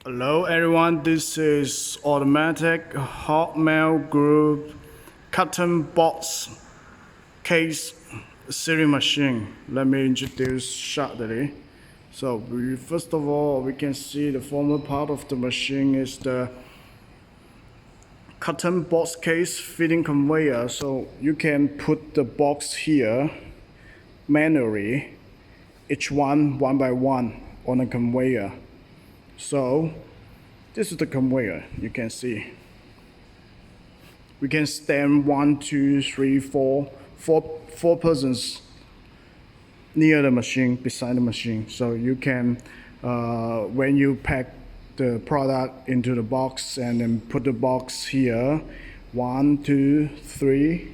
Hello everyone, this is automatic Hotmail group carton box case sewing machine. Let me introduce shortly. So first of all, we can see the former part of the machine is the carton box case fitting conveyor. So you can put the box here manually, each one by one on a conveyor. So this is the conveyor, you can see. We can stand 1, 2, 3, 4 persons near the machine, beside the machine. So you can, when you pack the product into the box and then put the box here, 1, 2, 3,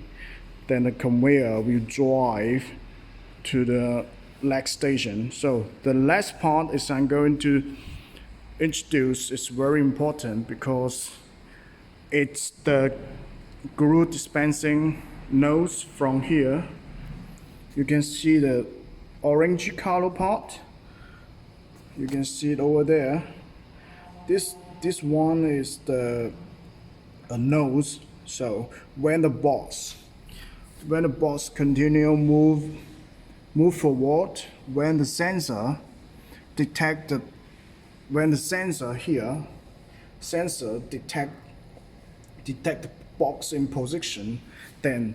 then the conveyor will drive to the next station. So the last part is I'm going to introduce is very important because it's the glue dispensing nose from here. You can see the orange color part. You can see it over there. This one is the nose. So when the box continue move forward, when the sensor detect detect the box in position, then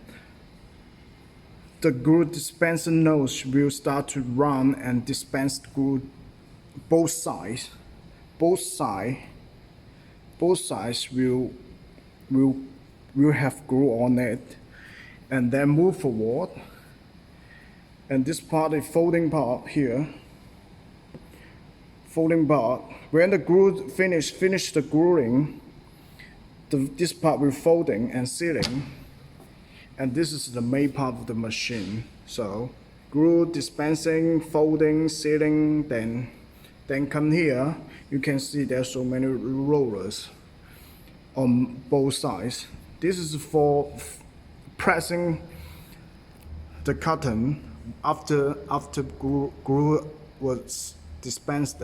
the glue dispenser nose will start to run and dispense the glue both sides. Both sides will have glue on it, and then move forward. And this part is folding part here. Folding part. When the glue finish the gluing, this part will folding and sealing, and this is the main part of the machine. So glue dispensing, folding, sealing, then come here. You can see there's so many rollers on both sides. This is for pressing the carton after glue was dispensed.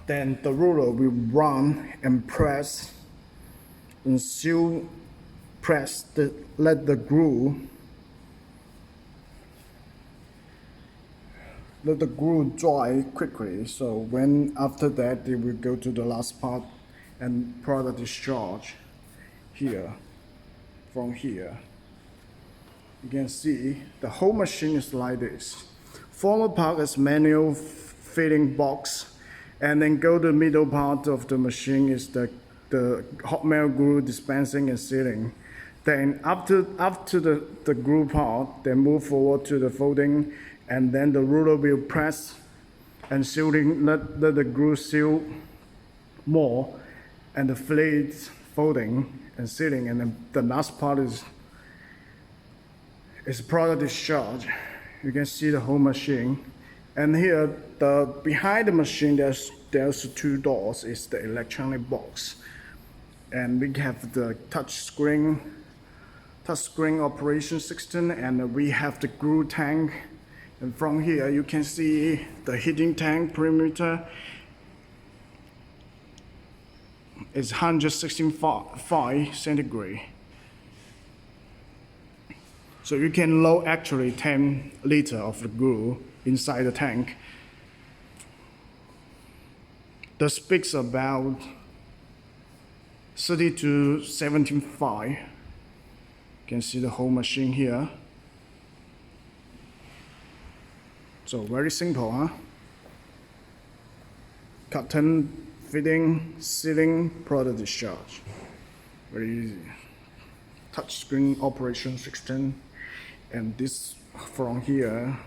Then the roller will run and press and seal, let the glue dry quickly. So when after that, it will go to the last part and product discharge here. From here, you can see the whole machine is like this. Former part is manual fitting box, and then go to the middle part of the machine is the Hotmail glue dispensing and sealing. Then after the glue part, then move forward to the folding, and then the ruler will press and sealing, let the glue seal more, and the flates folding and sealing, and then the last part is product discharge. You can see the whole machine. And here, behind the machine, there's 2 doors. It's the electronic box, and we have the touch screen operation system, and we have the glue tank. And from here, you can see the heating tank perimeter is 165 centigrade. So you can load actually 10 liters of the glue inside the tank. The specs about 30 to 75. You can see the whole machine here. So very simple, huh? Carton fitting, sealing, product discharge. Very easy. Touchscreen operation system. And this from here,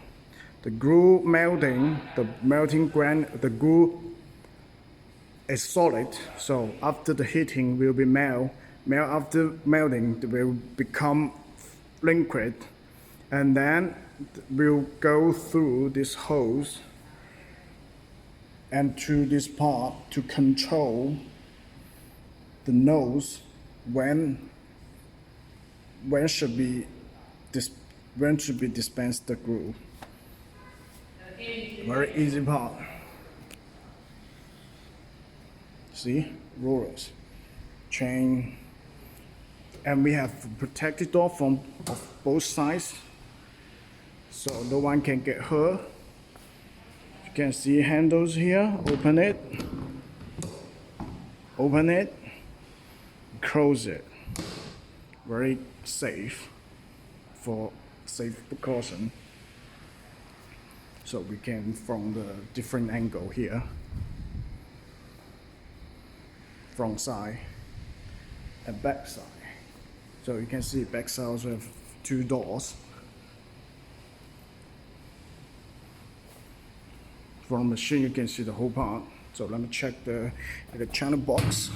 the glue melting, the glue is solid. So after the heating will be melt after melting, it will become liquid, and then will go through this hose and to this part to control the nose when should be dispensed the glue. Very easy part. See, rollers, chain, and we have protected door from of both sides, so no one can get hurt. You can see handles here. Open it, close it. Very safe, for safe precaution. So we can from the different angle here, front side and back side. So you can see back side also have two doors. From the machine you can see the whole part. So let me check the electronic box.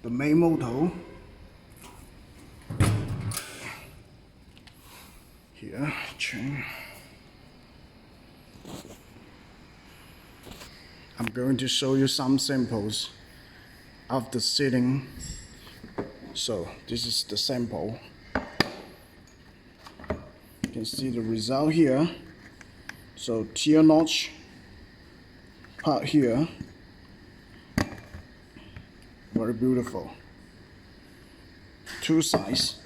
The main motor here, chain. I'm going to show you some samples of the seating. So this is the sample. You can see the result here. So tear notch part here, very beautiful. Two sides,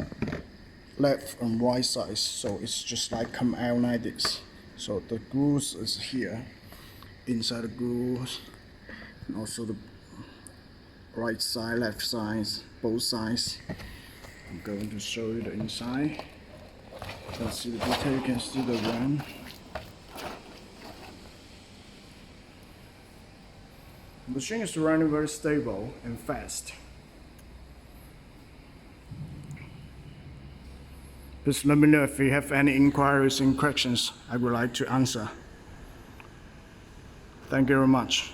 left and right sides, so it's just like come out like this. So the grooves is here, inside the grooves, and also the right side, left sides, both sides. I'm going to show you the inside. You can see the detail, you can see the RAM. The machine is running very stable and fast. Please let me know if you have any inquiries and questions I would like to answer. Thank you very much.